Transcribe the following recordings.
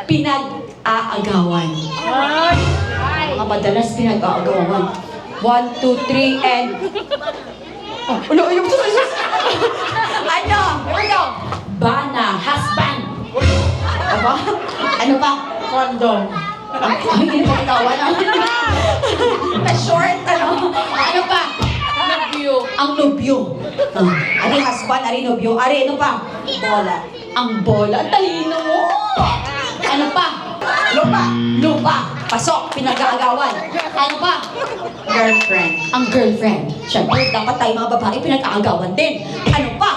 pinag-aagawan. Mga madalas pinag-aagawan. 1, 2, 3, and... Oh, ano? Ano? Ano? Here we go. Bana, husband. Aba? Ano pa? Condom. Ay, hindi pa katawan. Na short, ano? Ano pa? Nobyo. Ang nobyo. Ari husband, ari nobyo. Ari, ano pa? Bola. Ang bola. Talino mo. Ano pa? Lupa. Lupa. Pasok. Pinag-aagawan. Ano pa? Girlfriend. Ang girlfriend. Siyempre, dapat tayo mga babae pinag-aagawan din. Ano pa?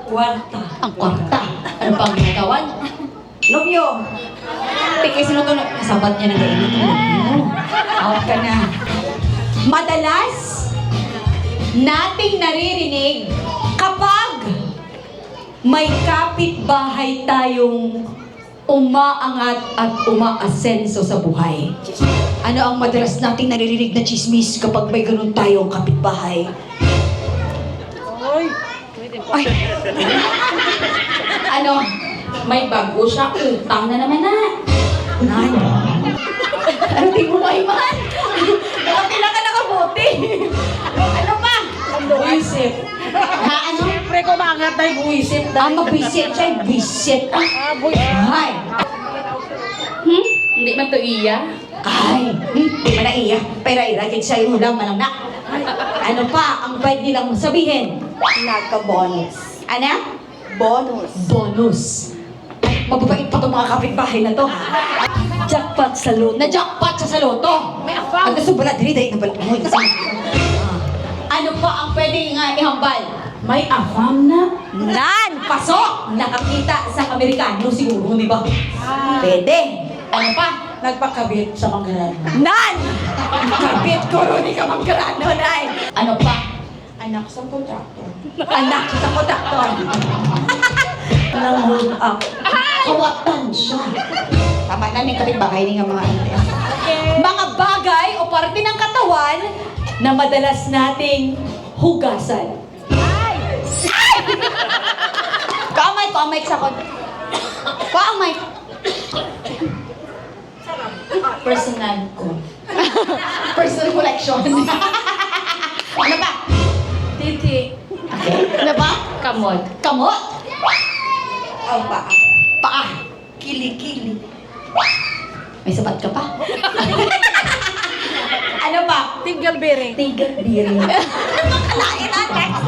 Kwarta. Ang kwarta. Ano pa ang ginagawan? Nobyo. Pikay sino to? Sabat niya ng gainit. Out ka na. Madalas nating naririnig kapag may kapitbahay tayong umaangat at umaasenso sa buhay. Ano ang madalas nating naririnig na chismis kapag may ganun tayong kapitbahay? Ay! Ano? May bago siya. Utang na naman na. Nay. Ano di mo maiman? Nakapila ka nakabuti. Ano pa? Buwisip. Ha? Ano? Siyempre ko maangat tayo buwisip. Mabisit siya. Bisit. Ay. Hindi man to iya. Ay. Di man na iya. Pero iragit siya yung hulang manang Ano pa ang pwede nilang sabihin? Nagka-bonus. Ano? Bonus. Bonus. Ay, mababait pa itong mga kapitbahay na to. Jackpot sa luto. Na-jackpot siya sa loto. May afam. Ang gusto bala, dali na bala. Ano pa ang pwede nga ihambal? May afam na. Nan! Pasok! Nakakita sa Amerikano siguro, di ba? Pwede. Ano pa? Nagpakabit sa manggaran. Nan! Kapit ko rin ka magkarano, Nay. Ano pa? Anak sa kontraktor. Anak sa kontraktor. Nang hold up. Kawatan siya. Tama na yung kapitbahay niya mga ante. Mga bagay o parte ng katawan na madalas nating hugasan. Ay! Kamay ko ang mic sa kon. Ko ang mic. Personal ko. Personal collection. Ano ba? Titi. Okay. Ano ba? Kamot. Kamot. Ang paa. Paa. Kili-kili. May sapat ka pa? Ano pa? Tinggal bering. Tigat biring. Ano kalain na text?